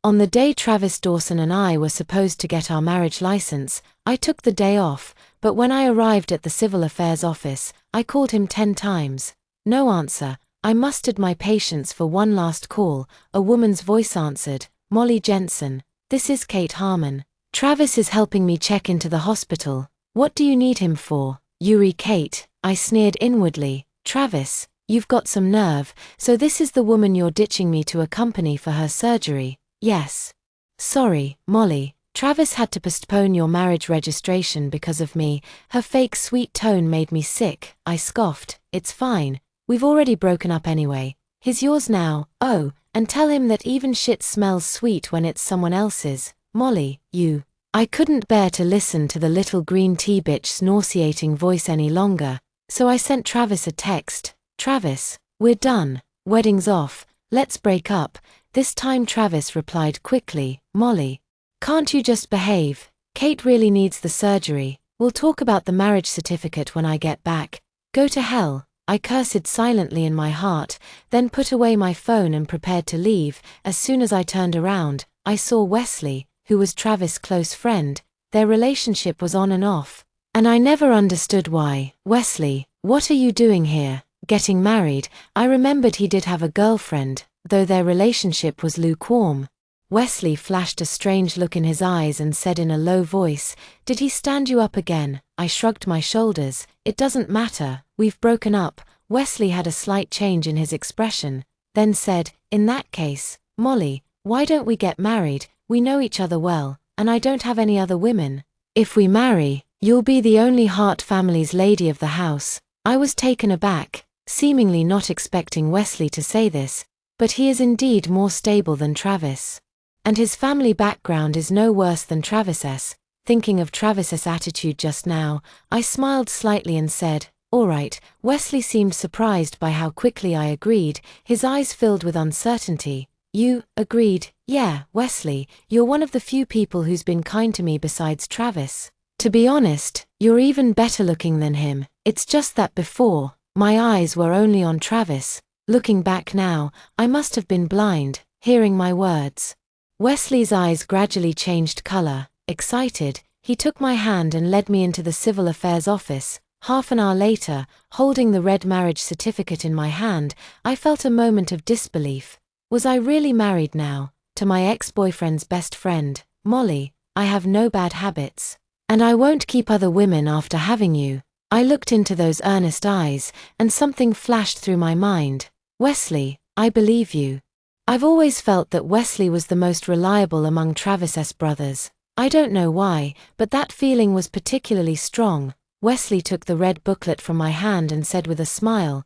On the day Travis Dawson and I were supposed to get our marriage license, I took the day off, but when I arrived at the Civil Affairs office, I called him 10 times. No answer. I mustered my patience for one last call. A woman's voice answered. Molly Jensen. This is Kate Harmon. Travis is helping me check into the hospital. What do you need him for? Yuri. Kate. I sneered inwardly. Travis, you've got some nerve. So this is the woman you're ditching me to accompany for her surgery? Yes. Sorry, Molly. Travis had to postpone your marriage registration because of me. Her fake sweet tone made me sick. I scoffed. It's fine. We've already broken up anyway. He's yours now. Oh, and tell him that even shit smells sweet when it's someone else's. Molly, you. I couldn't bear to listen to the little green tea bitch's nauseating voice any longer, so I sent Travis a text. Travis, we're done. Wedding's off. Let's break up. This time Travis replied quickly. Molly, can't you just behave? Kate really needs the surgery. We'll talk about the marriage certificate when I get back. Go to hell. I cursed silently in my heart, then put away my phone and prepared to leave. As soon as I turned around, I saw Wesley, who was Travis' close friend. Their relationship was on and off, and I never understood why. Wesley, what are you doing here? Getting married? I remembered he did have a girlfriend, though their relationship was lukewarm. Wesley flashed a strange look in his eyes and said in a low voice, Did he stand you up again? I shrugged my shoulders. It doesn't matter, we've broken up. Wesley had a slight change in his expression, then said, In that case, Molly, why don't we get married? We know each other well, and I don't have any other women. If we marry, you'll be the only Hart family's lady of the house. I was taken aback, seemingly not expecting Wesley to say this, but he is indeed more stable than Travis. And his family background is no worse than Travis's. Thinking of Travis's attitude just now, I smiled slightly and said, All right. Wesley seemed surprised by how quickly I agreed, his eyes filled with uncertainty. You agreed? Yeah, Wesley, you're one of the few people who's been kind to me besides Travis. To be honest, you're even better looking than him. It's just that before, my eyes were only on Travis. Looking back now, I must have been blind, hearing my words. Wesley's eyes gradually changed color. Excited, he took my hand and led me into the Civil Affairs office. Half an hour later, holding the red marriage certificate in my hand, I felt a moment of disbelief. Was I really married now, to my ex-boyfriend's best friend? Molly, I have no bad habits. And I won't keep other women after having you. I looked into those earnest eyes, and something flashed through my mind. Wesley, I believe you. I've always felt that Wesley was the most reliable among Travis's brothers. I don't know why, but that feeling was particularly strong. Wesley took the red booklet from my hand and said with a smile,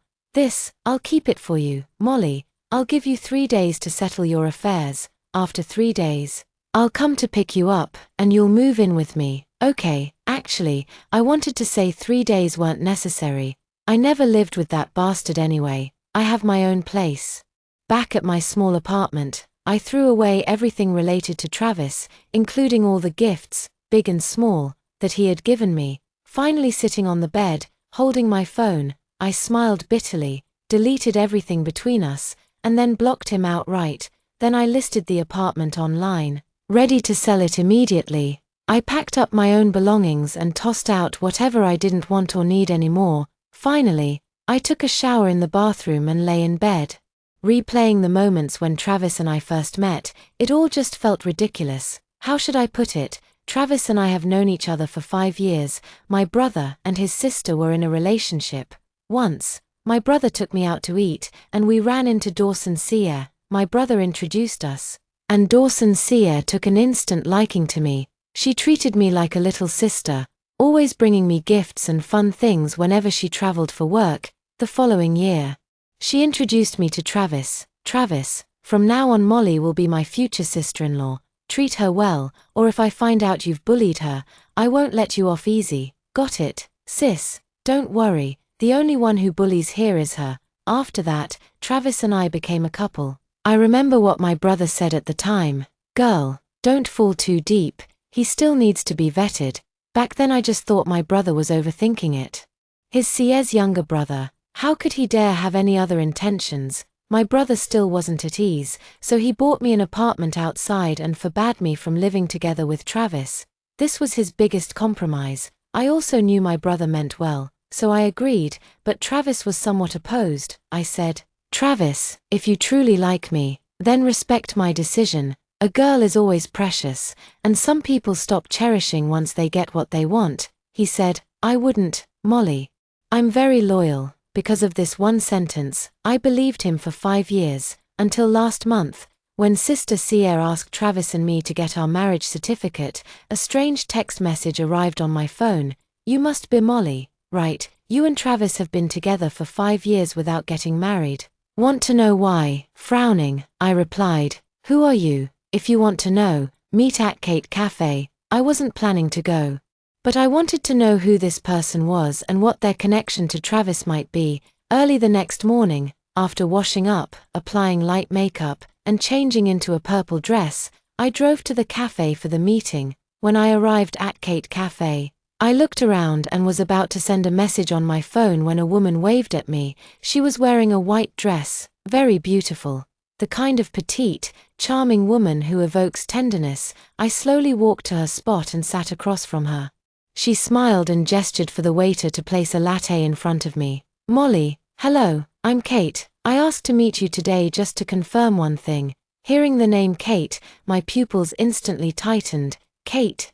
I'll keep it for you, Molly. I'll give you 3 days to settle your affairs. After 3 days, I'll come to pick you up, and you'll move in with me. Okay, actually, I wanted to say 3 days weren't necessary. I never lived with that bastard anyway. I have my own place. Back at my small apartment, I threw away everything related to Travis, including all the gifts, big and small, that he had given me. Finally sitting on the bed, holding my phone, I smiled bitterly, deleted everything between us, and then blocked him outright. Then I listed the apartment online, ready to sell it immediately. I packed up my own belongings and tossed out whatever I didn't want or need anymore. Finally, I took a shower in the bathroom and lay in bed. Replaying the moments when Travis and I first met, it all just felt ridiculous. How should I put it? Travis and I have known each other for 5 years. My brother and his sister were in a relationship. Once, my brother took me out to eat, and we ran into Dawson Sear. My brother introduced us, and Dawson Sear took an instant liking to me. She treated me like a little sister, always bringing me gifts and fun things whenever she traveled for work. The following year, she introduced me to Travis. Travis, from now on Molly will be my future sister-in-law. Treat her well, or if I find out you've bullied her, I won't let you off easy. Got it, sis? Don't worry, the only one who bullies here is her. After that, Travis and I became a couple. I remember what my brother said at the time. Girl, don't fall too deep, he still needs to be vetted. Back then I just thought my brother was overthinking it. His Sier's younger brother, how could he dare have any other intentions? My brother still wasn't at ease, so he bought me an apartment outside and forbade me from living together with Travis. This was his biggest compromise. I also knew my brother meant well, so I agreed, but Travis was somewhat opposed. I said, "Travis, if you truly like me, then respect my decision. A girl is always precious, and some people stop cherishing once they get what they want." He said, "I wouldn't, Molly. I'm very loyal." Because of this one sentence, I believed him for 5 years, until last month, when Sister Sierra asked Travis and me to get our marriage certificate. A strange text message arrived on my phone. "You must be Molly, right? You and Travis have been together for 5 years without getting married. Want to know why?" Frowning, I replied, "Who are you? If you want to know, meet at Kate Cafe." I wasn't planning to go, but I wanted to know who this person was and what their connection to Travis might be. Early the next morning, after washing up, applying light makeup, and changing into a purple dress, I drove to the cafe for the meeting. When I arrived at Kate Cafe, I looked around and was about to send a message on my phone when a woman waved at me. She was wearing a white dress, very beautiful. The kind of petite, charming woman who evokes tenderness. I slowly walked to her spot and sat across from her. She smiled and gestured for the waiter to place a latte in front of me. "Molly, hello, I'm Kate. I asked to meet you today just to confirm one thing." Hearing the name Kate, my pupils instantly tightened. Kate.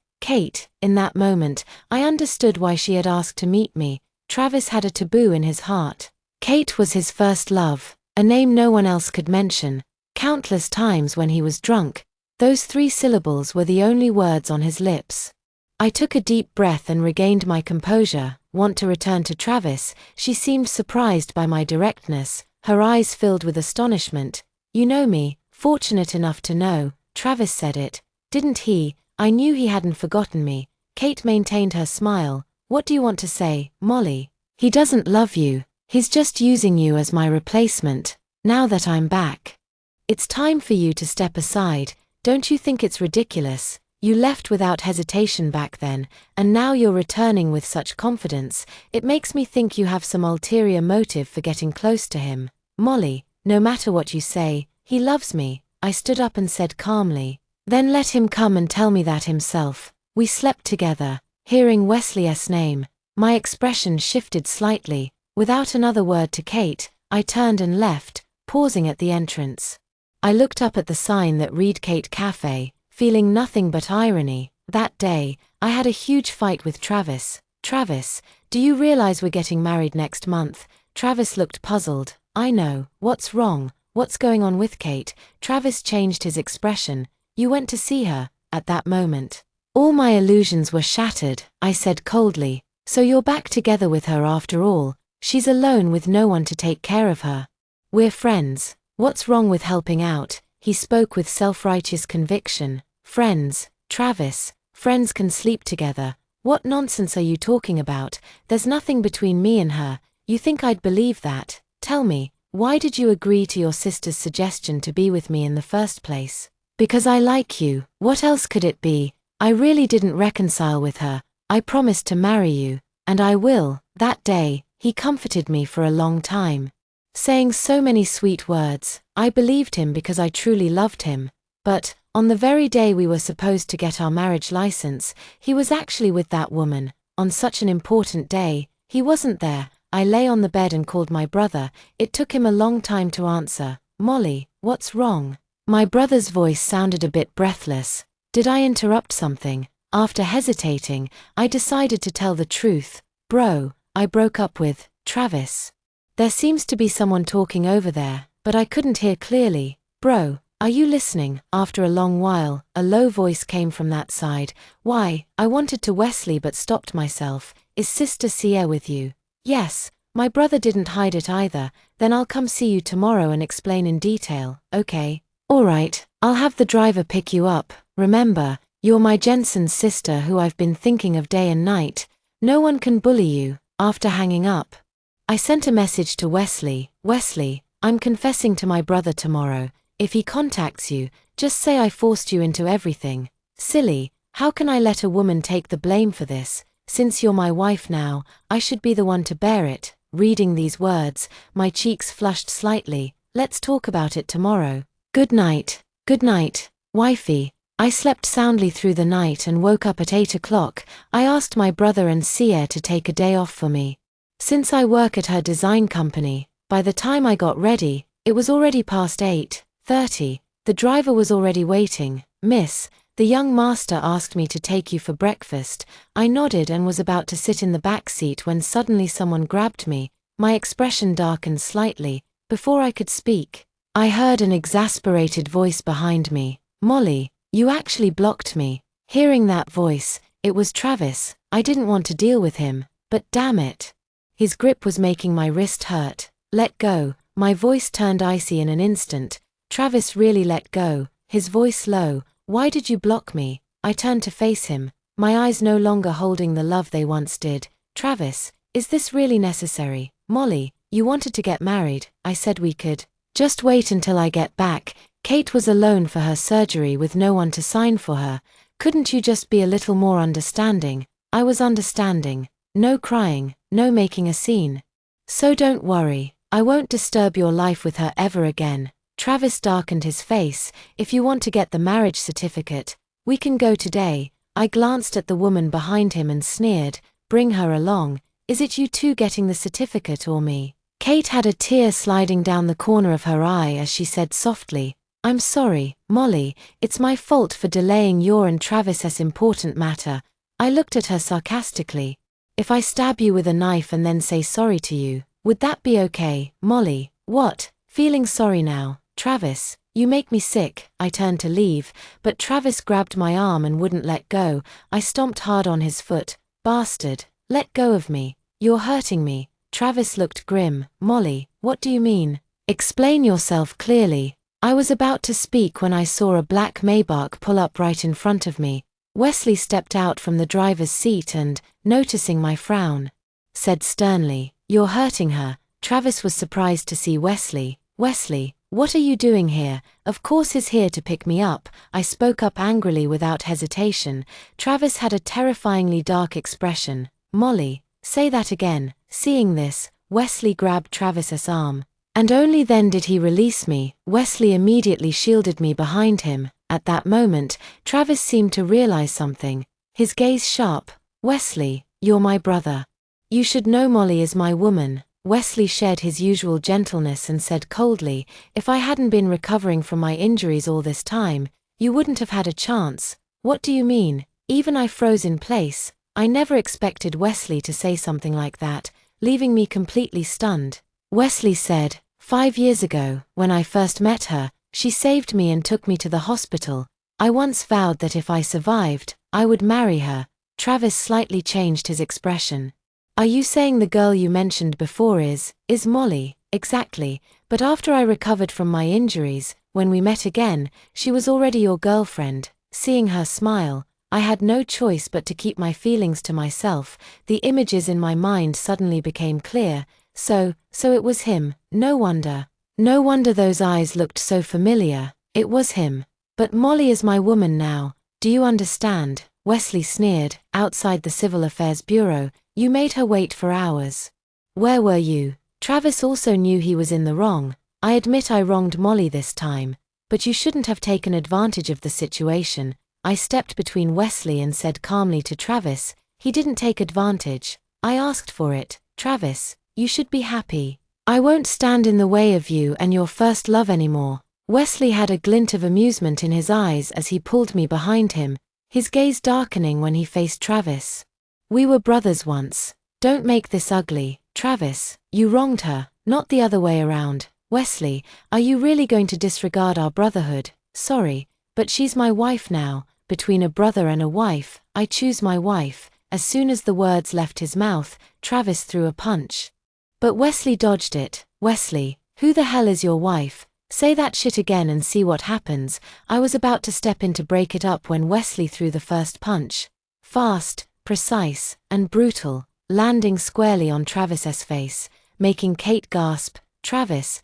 In that moment, I understood why she had asked to meet me. Travis had a taboo in his heart. Kate was his first love, a name no one else could mention. Countless times when he was drunk, those 3 syllables were the only words on his lips. I took a deep breath and regained my composure. "Want to return to Travis?" She seemed surprised by my directness, her eyes filled with astonishment. "You know me." "Fortunate enough to know. Travis said it, didn't he?" I knew he hadn't forgotten me. Kate maintained her smile. "What do you want to say, Molly?" "He doesn't love you. He's just using you as my replacement. Now that I'm back, it's time for you to step aside. Don't you think it's ridiculous? You left without hesitation back then, and now you're returning with such confidence. It makes me think you have some ulterior motive for getting close to him." "Molly, no matter what you say, he loves me," I stood up and said calmly. "Then let him come and tell me that himself." We slept together. Hearing Wesley's name, my expression shifted slightly. Without another word to Kate, I turned and left, pausing at the entrance. I looked up at the sign that read Kate Cafe, feeling nothing but irony. That day, I had a huge fight with Travis. "Travis, do you realize we're getting married next month?" Travis looked puzzled. "I know. What's wrong? What's going on with Kate?" Travis changed his expression. "You went to see her." At that moment, all my illusions were shattered. I said coldly, "So you're back together with her after all? She's alone with no one to take care of her." "We're friends. What's wrong with helping out?" He spoke with self-righteous conviction. "Friends, Travis, friends can sleep together. What nonsense are you talking about? There's nothing between me and her. You think I'd believe that? Tell me, why did you agree to your sister's suggestion to be with me in the first place?" "Because I like you. What else could it be? I really didn't reconcile with her. I promised to marry you, and I will." That day, he comforted me for a long time, saying so many sweet words. I believed him because I truly loved him. But, on the very day we were supposed to get our marriage license, he was actually with that woman. On such an important day, he wasn't there. I lay on the bed and called my brother. It took him a long time to answer. "Molly, what's wrong?" My brother's voice sounded a bit breathless. Did I interrupt something? After hesitating, I decided to tell the truth. "Bro, I broke up with Travis. There seems to be someone talking over there, but I couldn't hear clearly." "Bro, are you listening?" After a long while, a low voice came from that side. "Why?" I wanted to Wesley but stopped myself. "Is Sister Sierra with you?" "Yes." My brother didn't hide it either. "Then I'll come see you tomorrow and explain in detail." "Okay." "Alright, I'll have the driver pick you up. Remember, you're my Jensen's sister who I've been thinking of day and night. No one can bully you." After hanging up, I sent a message to Wesley. "Wesley, I'm confessing to my brother tomorrow. If he contacts you, just say I forced you into everything." "Silly, how can I let a woman take the blame for this? Since you're my wife now, I should be the one to bear it." Reading these words, my cheeks flushed slightly. let's talk about it tomorrow. Good night, wifey. I slept soundly through the night and woke up at 8 o'clock. I asked my brother and Sia to take a day off for me. Since I work at her design company, by the time I got ready, it was already past 8:30. The driver was already waiting. Miss, the young master asked me to take you for breakfast. I nodded and was about to sit in the back seat when suddenly someone grabbed me. My expression darkened slightly. Before I could speak, I heard an exasperated voice behind me. Molly, you actually blocked me. Hearing that voice, it was Travis. I didn't want to deal with him, but damn it. His grip was making my wrist hurt. Let go. My voice turned icy in an instant. Travis really let go, his voice low. Why did you block me? I turned to face him, my eyes no longer holding the love they once did. Travis, is this really necessary? Molly, you wanted to get married. I said we could just wait until I get back. Kate was alone for her surgery with no one to sign for her. Couldn't you just be a little more understanding? I was understanding. No crying, no making a scene. So don't worry, I won't disturb your life with her ever again. Travis darkened his face. If you want to get the marriage certificate, we can go today. I glanced at the woman behind him and sneered, bring her along. Is it you two getting the certificate or me? Kate had a tear sliding down the corner of her eye as she said softly, I'm sorry, Molly, it's my fault for delaying your and Travis's important matter. I looked at her sarcastically. If I stab you with a knife and then say sorry to you, would that be okay? Molly, what? Feeling sorry now? Travis, you make me sick. I turned to leave, but Travis grabbed my arm and wouldn't let go. I stomped hard on his foot. Bastard, let go of me. You're hurting me. Travis looked grim. Molly, what do you mean? Explain yourself clearly. I was about to speak when I saw a black Maybach pull up right in front of me. Wesley stepped out from the driver's seat and, noticing my frown, said sternly, You're hurting her. Travis was surprised to see Wesley. Wesley, what are you doing here? Of course he's here to pick me up. I spoke up angrily without hesitation. Travis had a terrifyingly dark expression. Molly, say that again. Seeing this, Wesley grabbed Travis's arm. And only then did he release me. Wesley immediately shielded me behind him. At that moment, Travis seemed to realize something. His gaze sharp. Wesley, you're my brother. You should know Molly is my woman. Wesley shared his usual gentleness and said coldly, If I hadn't been recovering from my injuries all this time, you wouldn't have had a chance. What do you mean? Even I froze in place. I never expected Wesley to say something like that, leaving me completely stunned. Wesley said, 5 years ago, when I first met her, she saved me and took me to the hospital. I once vowed that if I survived, I would marry her. Travis slightly changed his expression. Are you saying the girl you mentioned before is Molly? Exactly, but after I recovered from my injuries, when we met again, she was already your girlfriend. Seeing her smile, I had no choice but to keep my feelings to myself. The images in my mind suddenly became clear. So it was him. No wonder those eyes looked so familiar. It was him. But Molly is my woman now. Do you understand? Wesley sneered. Outside the Civil Affairs Bureau, you made her wait for hours. Where were you? Travis also knew he was in the wrong. I admit I wronged Molly this time, but you shouldn't have taken advantage of the situation. I stepped between Wesley and said calmly to Travis, he didn't take advantage. I asked for it. Travis, you should be happy. I won't stand in the way of you and your first love anymore. Wesley had a glint of amusement in his eyes as he pulled me behind him, his gaze darkening when he faced Travis. We were brothers once. Don't make this ugly. Travis, you wronged her, not the other way around. Wesley, are you really going to disregard our brotherhood? Sorry, but she's my wife now. Between a brother and a wife, I choose my wife. As soon as the words left his mouth, Travis threw a punch. But Wesley dodged it. Wesley, who the hell is your wife? Say that shit again and see what happens. I was about to step in to break it up when Wesley threw the first punch. Fast, precise, and brutal, landing squarely on Travis's face, making Kate gasp. Travis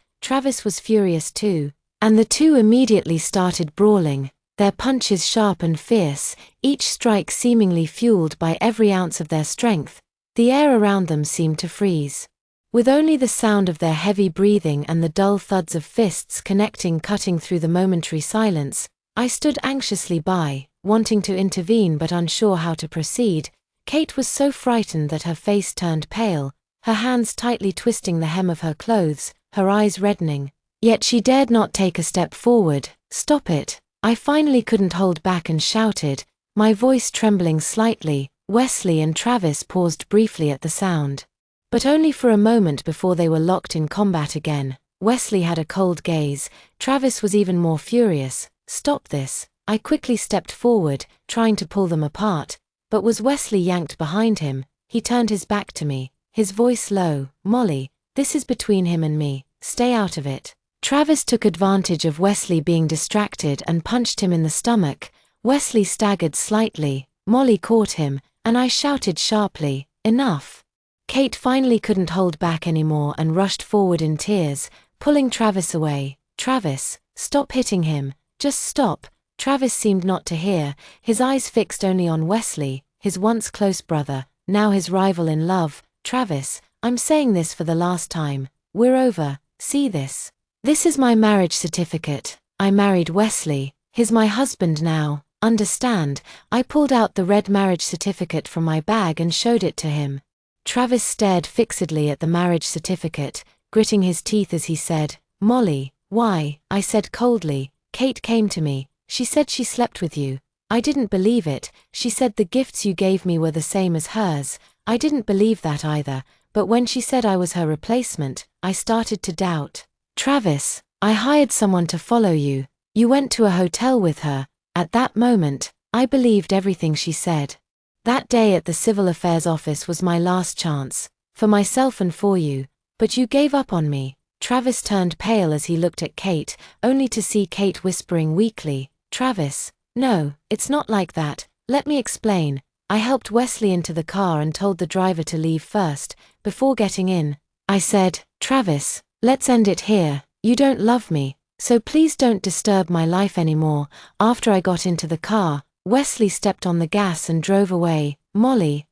was furious too, and the two immediately started brawling, their punches sharp and fierce, each strike seemingly fueled by every ounce of their strength. The air around them seemed to freeze. With only the sound of their heavy breathing and the dull thuds of fists cutting through the momentary silence, I stood anxiously by, wanting to intervene but unsure how to proceed. Kate was so frightened that her face turned pale, her hands tightly twisting the hem of her clothes, her eyes reddening. Yet she dared not take a step forward. "Stop it!" I finally couldn't hold back and shouted, my voice trembling slightly. Wesley and Travis paused briefly at the sound. But only for a moment before they were locked in combat again. Wesley had a cold gaze, Travis was even more furious. "Stop this!" I quickly stepped forward, trying to pull them apart, but was Wesley yanked behind him. He turned his back to me, his voice low. "Molly, this is between him and me, stay out of it." Travis took advantage of Wesley being distracted and punched him in the stomach. Wesley staggered slightly, Molly caught him, and I shouted sharply, "Enough!" Kate finally couldn't hold back anymore and rushed forward in tears, pulling Travis away. "Travis, stop hitting him, just stop." Travis seemed not to hear, his eyes fixed only on Wesley, his once close brother, now his rival in love. "Travis, I'm saying this for the last time. We're over, see this. This is my marriage certificate. I married Wesley, he's my husband now, understand?" I pulled out the red marriage certificate from my bag and showed it to him. Travis stared fixedly at the marriage certificate, gritting his teeth as he said, "Molly, why?" I said coldly. "Kate came to me. She said she slept with you. I didn't believe it. She said the gifts you gave me were the same as hers. I didn't believe that either, but when she said I was her replacement, I started to doubt." "Travis, I hired someone to follow you. You went to a hotel with her." At that moment, I believed everything she said. That day at the Civil Affairs office was my last chance, for myself and for you, but you gave up on me. Travis turned pale as he looked at Kate, only to see Kate whispering weakly, "Travis, no, it's not like that, let me explain." I helped Wesley into the car and told the driver to leave first. Before getting in, I said, "Travis, let's end it here. You don't love me, so please don't disturb my life anymore." After I got into the car, Wesley stepped on the gas and drove away. "Molly,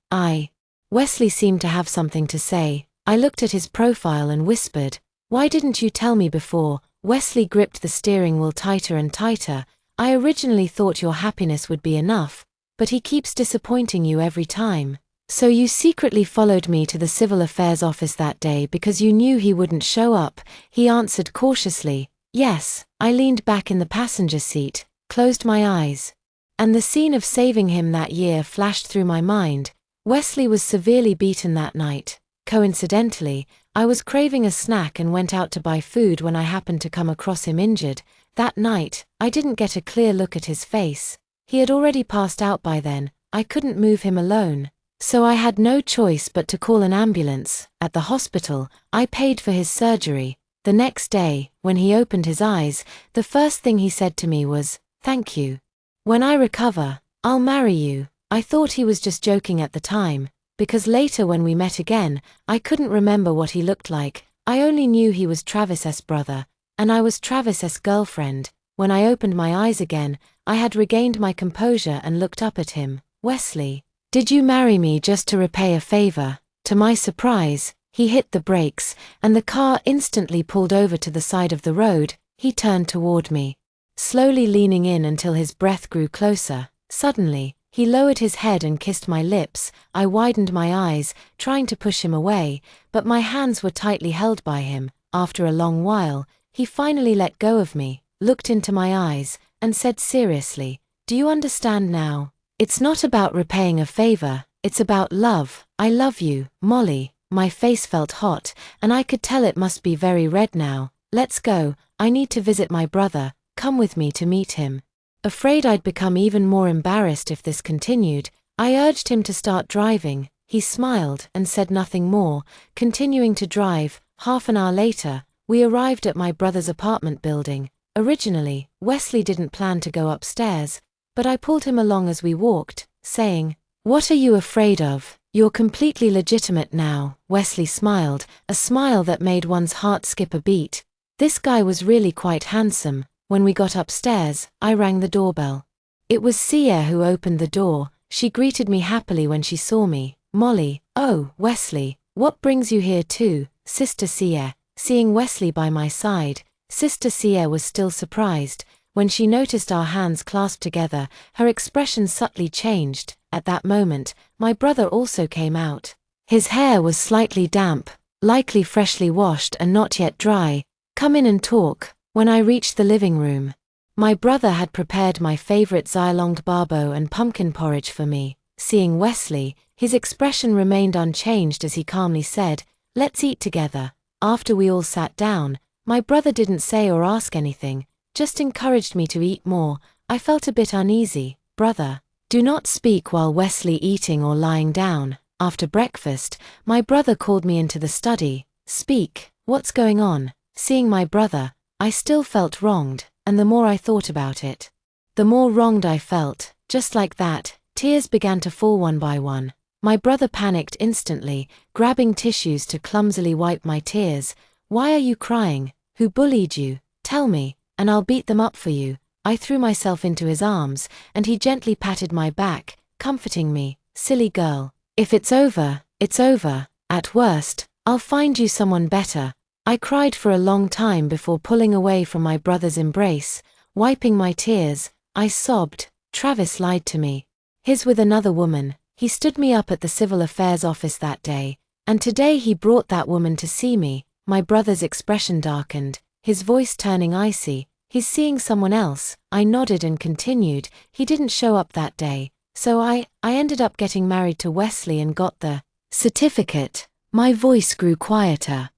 Wesley seemed to have something to say. I looked at his profile and whispered, "Why didn't you tell me before?" Wesley gripped the steering wheel tighter and tighter. "I originally thought your happiness would be enough, but he keeps disappointing you every time. So you secretly followed me to the Civil Affairs office that day because you knew he wouldn't show up." He answered cautiously, "Yes." I leaned back in the passenger seat, closed my eyes, and the scene of saving him that year flashed through my mind. Wesley was severely beaten that night. Coincidentally, I was craving a snack and went out to buy food when I happened to come across him injured. That night, I didn't get a clear look at his face. He had already passed out by then. I couldn't move him alone, so I had no choice but to call an ambulance. At the hospital, I paid for his surgery. The next day, when he opened his eyes, the first thing he said to me was, "Thank you. When I recover, I'll marry you." I thought he was just joking at the time, because later when we met again, I couldn't remember what he looked like. I only knew he was Travis's brother, and I was Travis's girlfriend. When I opened my eyes again, I had regained my composure and looked up at him. "Wesley, did you marry me just to repay a favor?" To my surprise, he hit the brakes, and the car instantly pulled over to the side of the road. He turned toward me, slowly leaning in until his breath grew closer. Suddenly, he lowered his head and kissed my lips. I widened my eyes, trying to push him away, but my hands were tightly held by him. After a long while, he finally let go of me, looked into my eyes, and said seriously, "Do you understand now? It's not about repaying a favor, it's about love. I love you, Molly." My face felt hot, and I could tell it must be very red now. "Let's go, I need to visit my brother, come with me to meet him." Afraid I'd become even more embarrassed if this continued, I urged him to start driving. He smiled and said nothing more, continuing to drive. Half an hour later, we arrived at my brother's apartment building. Originally, Wesley didn't plan to go upstairs, but I pulled him along as we walked, saying, "What are you afraid of? You're completely legitimate now." Wesley smiled, a smile that made one's heart skip a beat. This guy was really quite handsome. When we got upstairs, I rang the doorbell. It was Sia who opened the door. She greeted me happily when she saw me. "Molly, oh, Wesley, what brings you here too?" Sister Sia. Seeing Wesley by my side, Sister Sia was still surprised. When she noticed our hands clasped together, her expression subtly changed. At that moment, my brother also came out. His hair was slightly damp, likely freshly washed and not yet dry. "Come in and talk." When I reached the living room, my brother had prepared my favorite Zilonged barbo and pumpkin porridge for me. Seeing Wesley, his expression remained unchanged as he calmly said, "Let's eat together." After we all sat down, my brother didn't say or ask anything, just encouraged me to eat more. I felt a bit uneasy. "Brother, do not speak while Wesley eating or lying down." After breakfast, my brother called me into the study. "Speak, what's going on?" Seeing my brother, I still felt wronged, and the more I thought about it, the more wronged I felt. Just like that, tears began to fall one by one. My brother panicked instantly, grabbing tissues to clumsily wipe my tears. "Why are you crying? Who bullied you? Tell me, and I'll beat them up for you." I threw myself into his arms, and he gently patted my back, comforting me. "Silly girl. If it's over, it's over. At worst, I'll find you someone better." I cried for a long time before pulling away from my brother's embrace. Wiping my tears, I sobbed. Travis lied to me. He's with another woman. He stood me up at the Civil Affairs office that day, and today he brought that woman to see me. My brother's expression darkened, his voice turning icy. "He's seeing someone else." I nodded and continued. "He didn't show up that day, so I ended up getting married to Wesley and got the certificate." My voice grew quieter,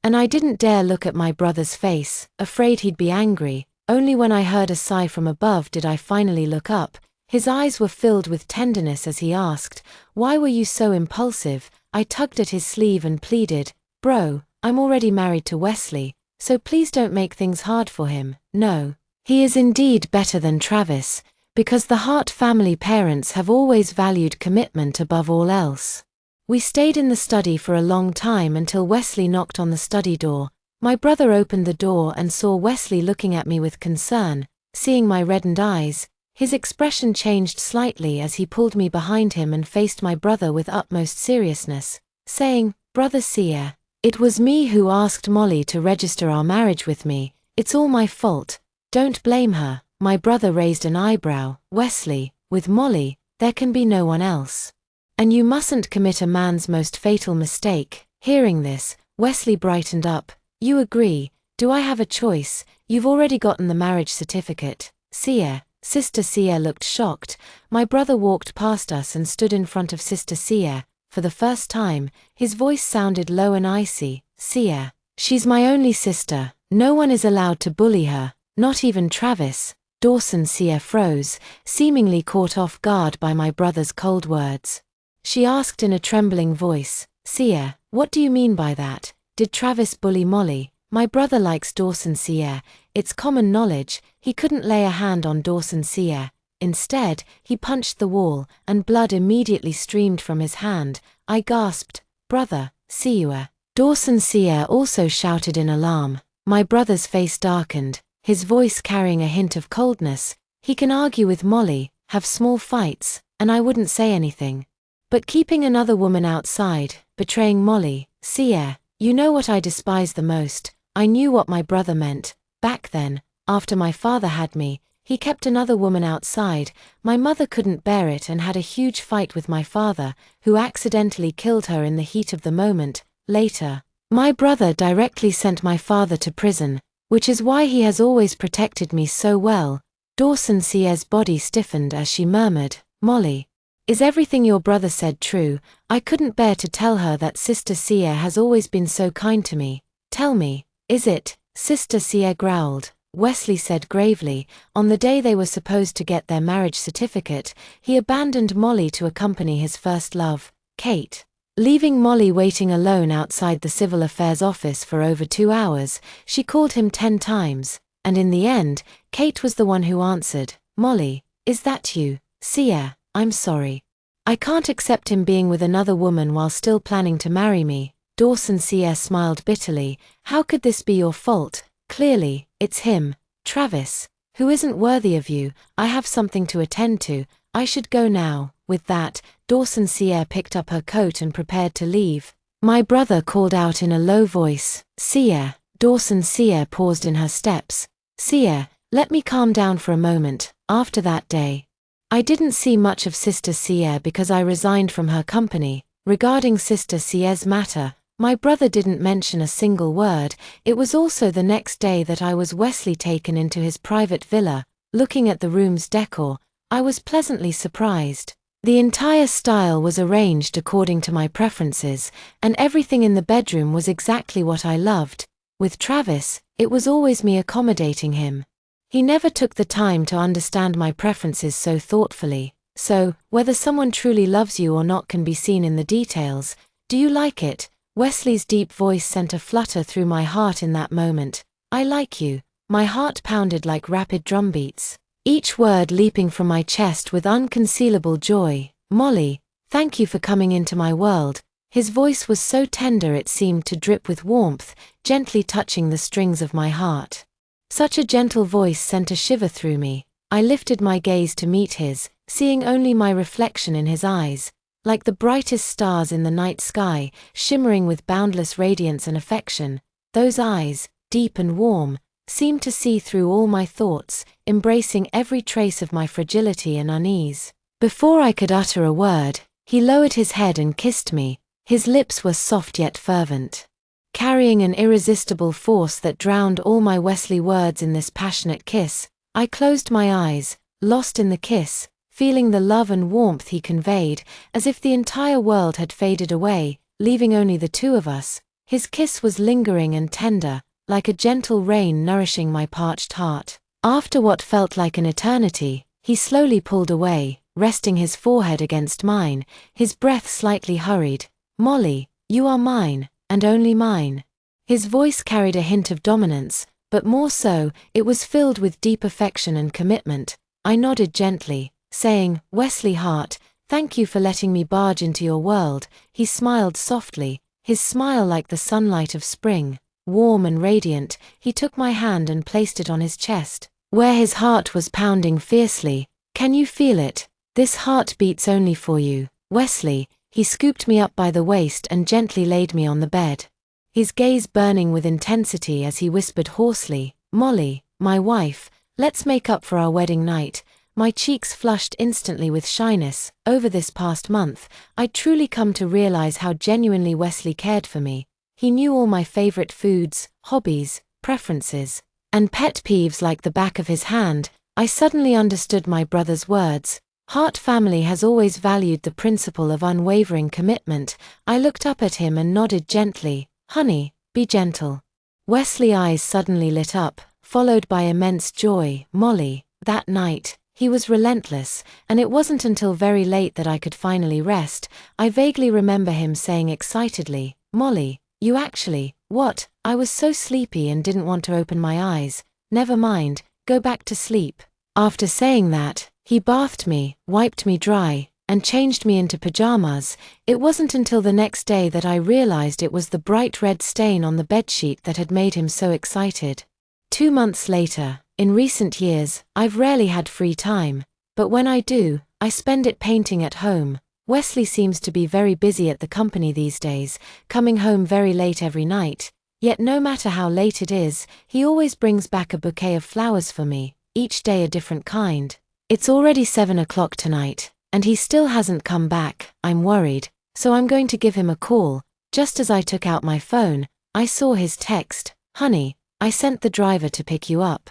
and I didn't dare look at my brother's face, afraid he'd be angry. Only when I heard a sigh from above did I finally look up. His eyes were filled with tenderness as he asked, "Why were you so impulsive?" I tugged at his sleeve and pleaded, "Bro, I'm already married to Wesley, so please don't make things hard for him." "No. He is indeed better than Travis, because the Hart family parents have always valued commitment above all else." We stayed in the study for a long time until Wesley knocked on the study door. My brother opened the door and saw Wesley looking at me with concern. Seeing my reddened eyes, his expression changed slightly as he pulled me behind him and faced my brother with utmost seriousness, saying, "Brother Sia, it was me who asked Molly to register our marriage with me. It's all my fault. Don't blame her." My brother raised an eyebrow. "Wesley, with Molly, there can be no one else. And you mustn't commit a man's most fatal mistake." Hearing this, Wesley brightened up. "You agree? Do I have a choice? You've already gotten the marriage certificate." "Sia." Sister Sia looked shocked. My brother walked past us and stood in front of Sister Sia. For the first time, his voice sounded low and icy. "Sia, she's my only sister. No one is allowed to bully her, not even Travis." Dawson Sia froze, seemingly caught off guard by my brother's cold words. She asked in a trembling voice, "Sia, what do you mean by that? Did Travis bully Molly?" My brother likes Dawson Sia. It's common knowledge. He couldn't lay a hand on Dawson Sia. Instead, he punched the wall, and blood immediately streamed from his hand. I gasped, "Brother, Sia." Dawson Sia also shouted in alarm. My brother's face darkened, his voice carrying a hint of coldness. "He can argue with Molly, have small fights, and I wouldn't say anything. But keeping another woman outside, betraying Molly, Sia, you know what I despise the most." I knew what my brother meant. Back then, after my father had me, he kept another woman outside. My mother couldn't bear it and had a huge fight with my father, who accidentally killed her in the heat of the moment. Later, my brother directly sent my father to prison, which is why he has always protected me so well. Dawson Sia's body stiffened as she murmured, "Molly, is everything your brother said true?" I couldn't bear to tell her that Sister Sia has always been so kind to me. "Tell me, is it?" Sister Sia growled. Wesley said gravely, "On the day they were supposed to get their marriage certificate, he abandoned Molly to accompany his first love, Kate. Leaving Molly waiting alone outside the Civil Affairs office for over 2 hours, she called him 10 times, and in the end, Kate was the one who answered. "Molly, is that you?" "Sia, I'm sorry. I can't accept him being with another woman while still planning to marry me." Dawson Sia smiled bitterly. "How could this be your fault? Clearly, it's him, Travis, who isn't worthy of you. I have something to attend to. I should go now." With that, Dawson Sia picked up her coat and prepared to leave. My brother called out in a low voice, Sia. Dawson Sia paused in her steps. Sia, let me calm down for a moment. After that day, I didn't see much of Sister Sia because I resigned from her company. Regarding Sister Sia's matter, my brother didn't mention a single word. It was also the next day that I was Wesley taken into his private villa. Looking at the room's decor, I was pleasantly surprised. The entire style was arranged according to my preferences, and everything in the bedroom was exactly what I loved. With Travis, it was always me accommodating him. He never took the time to understand my preferences so thoughtfully. So, whether someone truly loves you or not can be seen in the details. Do you like it? Wesley's deep voice sent a flutter through my heart in that moment. I like you. My heart pounded like rapid drumbeats, each word leaping from my chest with unconcealable joy. Molly, thank you for coming into my world. His voice was so tender it seemed to drip with warmth, gently touching the strings of my heart. Such a gentle voice sent a shiver through me. I lifted my gaze to meet his, seeing only my reflection in his eyes, like the brightest stars in the night sky, shimmering with boundless radiance and affection. Those eyes, deep and warm, seemed to see through all my thoughts, embracing every trace of my fragility and unease. Before I could utter a word, he lowered his head and kissed me. His lips were soft yet fervent, carrying an irresistible force that drowned all my Wesley words in this passionate kiss. I closed my eyes, lost in the kiss, feeling the love and warmth he conveyed, as if the entire world had faded away, leaving only the two of us. His kiss was lingering and tender, like a gentle rain nourishing my parched heart. After what felt like an eternity, he slowly pulled away, resting his forehead against mine, his breath slightly hurried. Molly, you are mine, and only mine. His voice carried a hint of dominance, but more so, it was filled with deep affection and commitment. I nodded gently, saying, Wesley Hart, thank you for letting me barge into your world. He smiled softly, his smile like the sunlight of spring. Warm and radiant, he took my hand and placed it on his chest, where his heart was pounding fiercely. Can you feel it? This heart beats only for you, Wesley. He scooped me up by the waist and gently laid me on the bed, his gaze burning with intensity as he whispered hoarsely, Molly, my wife, let's make up for our wedding night. My cheeks flushed instantly with shyness. Over this past month, I'd truly come to realize how genuinely Wesley cared for me. He knew all my favorite foods, hobbies, preferences, and pet peeves like the back of his hand. I suddenly understood my brother's words. Hart family has always valued the principle of unwavering commitment. I looked up at him and nodded gently. Honey, be gentle. Wesley's eyes suddenly lit up, followed by immense joy. Molly, that night, he was relentless, and it wasn't until very late that I could finally rest. I vaguely remember him saying excitedly, Molly, you actually, what? I was so sleepy and didn't want to open my eyes. Never mind, go back to sleep. After saying that, he bathed me, wiped me dry, and changed me into pajamas. It wasn't until the next day that I realized it was the bright red stain on the bedsheet that had made him so excited. 2 months later, in recent years, I've rarely had free time, but when I do, I spend it painting at home. Wesley seems to be very busy at the company these days, coming home very late every night. Yet no matter how late it is, he always brings back a bouquet of flowers for me, each day a different kind. It's already 7 o'clock tonight, and he still hasn't come back. I'm worried, so I'm going to give him a call. Just as I took out my phone, I saw his text. Honey, I sent the driver to pick you up.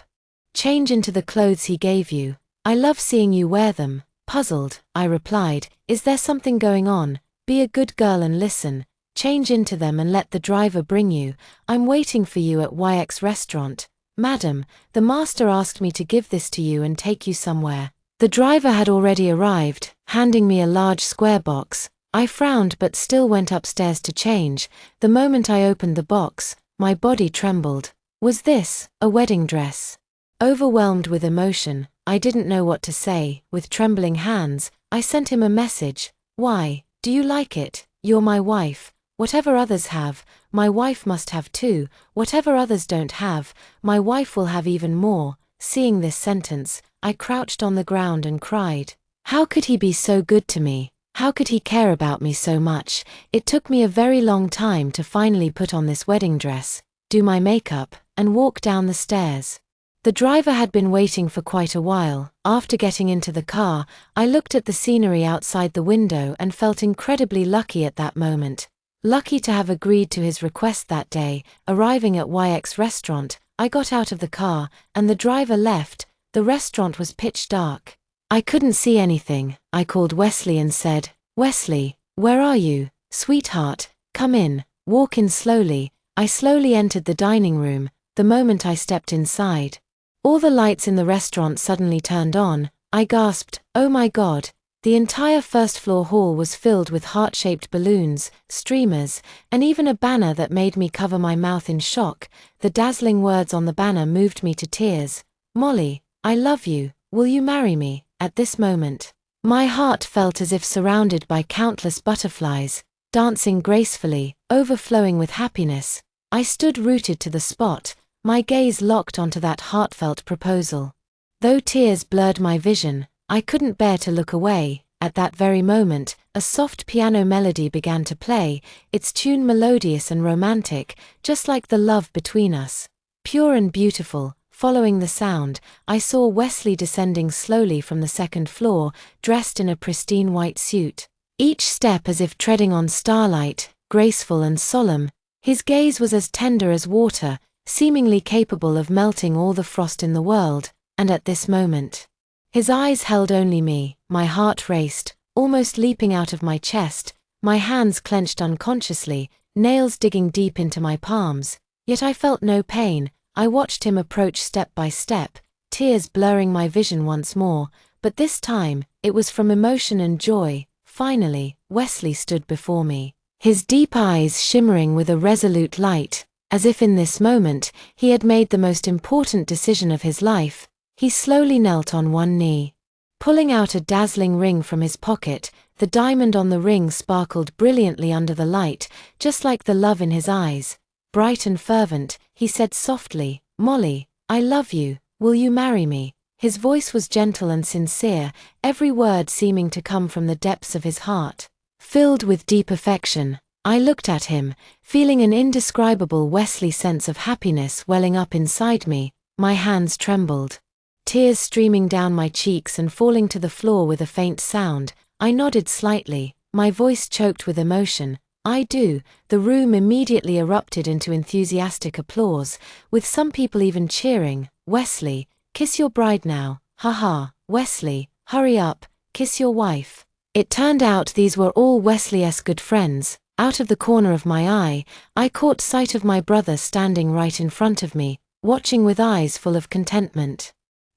Change into the clothes he gave you. I love seeing you wear them. Puzzled, I replied, is there something going on? Be a good girl and listen. Change into them and let the driver bring you. I'm waiting for you at YX restaurant. Madam, the master asked me to give this to you and take you somewhere. The driver had already arrived, handing me a large square box. I frowned but still went upstairs to change. The moment I opened the box, my body trembled. Was this a wedding dress? Overwhelmed with emotion, I didn't know what to say. With trembling hands, I sent him a message. Why, do you like it? You're my wife. Whatever others have, my wife must have too. Whatever others don't have, my wife will have even more. Seeing this sentence, I crouched on the ground and cried. How could he be so good to me? How could he care about me so much? It took me a very long time to finally put on this wedding dress, do my makeup, and walk down the stairs. The driver had been waiting for quite a while. After getting into the car, I looked at the scenery outside the window and felt incredibly lucky at that moment. Lucky to have agreed to his request that day. Arriving at YX restaurant, I got out of the car, and the driver left. The restaurant was pitch dark. I couldn't see anything. I called Wesley and said, "Wesley, where are you? Sweetheart, come in." Walk in slowly. I slowly entered the dining room. The moment I stepped inside, all the lights in the restaurant suddenly turned on. I gasped, "Oh my God." The entire first-floor hall was filled with heart-shaped balloons, streamers, and even a banner that made me cover my mouth in shock. The dazzling words on the banner moved me to tears. "Molly, I love you. Will you marry me?" At this moment, my heart felt as if surrounded by countless butterflies, dancing gracefully, overflowing with happiness. I stood rooted to the spot, my gaze locked onto that heartfelt proposal. Though tears blurred my vision, I couldn't bear to look away. At that very moment, a soft piano melody began to play, its tune melodious and romantic, just like the love between us. Pure and beautiful. Following the sound, I saw Wesley descending slowly from the second floor, dressed in a pristine white suit. Each step as if treading on starlight, graceful and solemn. His gaze was as tender as water, seemingly capable of melting all the frost in the world, and at this moment, his eyes held only me. My heart raced, almost leaping out of my chest, my hands clenched unconsciously, nails digging deep into my palms, yet I felt no pain. I watched him approach step by step, tears blurring my vision once more, but this time, it was from emotion and joy. Finally, Wesley stood before me, his deep eyes shimmering with a resolute light, as if in this moment, he had made the most important decision of his life. He slowly knelt on one knee. Pulling out a dazzling ring from his pocket, the diamond on the ring sparkled brilliantly under the light, just like the love in his eyes. Bright and fervent, he said softly, "Molly, I love you. Will you marry me?" His voice was gentle and sincere, every word seeming to come from the depths of his heart. Filled with deep affection, I looked at him, feeling an indescribable Wesley sense of happiness welling up inside me. My hands trembled, tears streaming down my cheeks and falling to the floor with a faint sound. I nodded slightly, my voice choked with emotion. "I do." The room immediately erupted into enthusiastic applause, with some people even cheering. "Wesley, kiss your bride now. Haha, Wesley, hurry up, kiss your wife." It turned out these were all Wesley's good friends. Out of the corner of my eye, I caught sight of my brother standing right in front of me, watching with eyes full of contentment.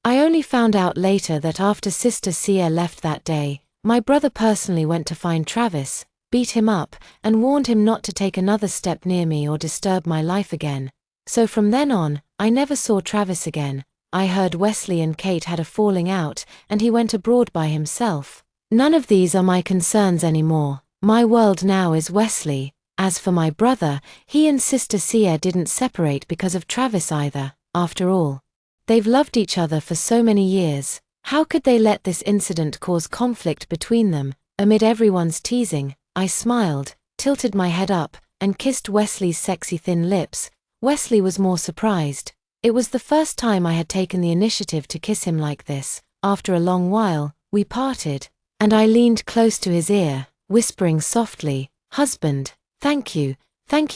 I only found out later that after Sister Sia left that day, my brother personally went to find Travis, beat him up, and warned him not to take another step near me or disturb my life again. So from then on, I never saw Travis again. I heard Wesley and Kate had a falling out, and he went abroad by himself. None of these are my concerns anymore. My world now is Wesley. As for my brother, he and Sister Sia didn't separate because of Travis either. After all, they've loved each other for so many years. How could they let this incident cause conflict between them? Amid everyone's teasing, I smiled, tilted my head up, and kissed Wesley's sexy thin lips. Wesley was more surprised. It was the first time I had taken the initiative to kiss him like this. After a long while, we parted, and I leaned close to his ear, whispering softly, "Husband, thank you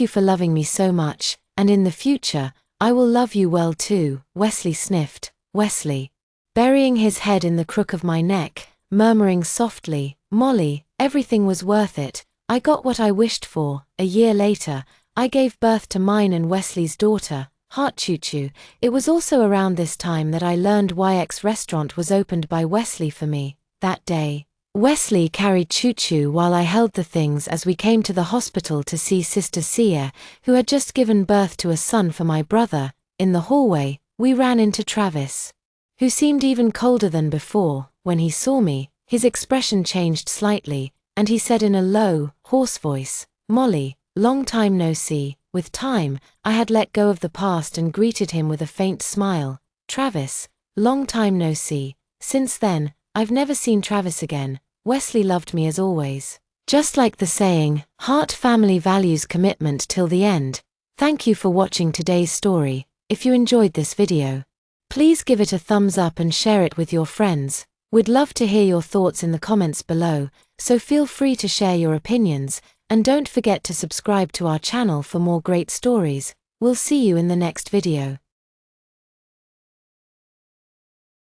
for loving me so much, and in the future, I will love you well too." Wesley sniffed. Wesley, burying his head in the crook of my neck, murmuring softly, "Molly, everything was worth it. I got what I wished for." A year later, I gave birth to mine and Wesley's daughter, Heart Choo Choo. It was also around this time that I learned YX restaurant was opened by Wesley for me. That day, Wesley carried Choo Choo while I held the things as we came to the hospital to see Sister Sia, who had just given birth to a son for my brother. In the hallway, we ran into Travis, who seemed even colder than before. When he saw me, his expression changed slightly, and he said in a low, hoarse voice, "Molly, long time no see." With time, I had let go of the past and greeted him with a faint smile. "Travis, long time no see." Since then, I've never seen Travis again. Wesley loved me as always. Just like the saying, heart family values commitment till the end. Thank you for watching today's story. If you enjoyed this video, please give it a thumbs up and share it with your friends. We'd love to hear your thoughts in the comments below, so feel free to share your opinions, and don't forget to subscribe to our channel for more great stories. We'll see you in the next video.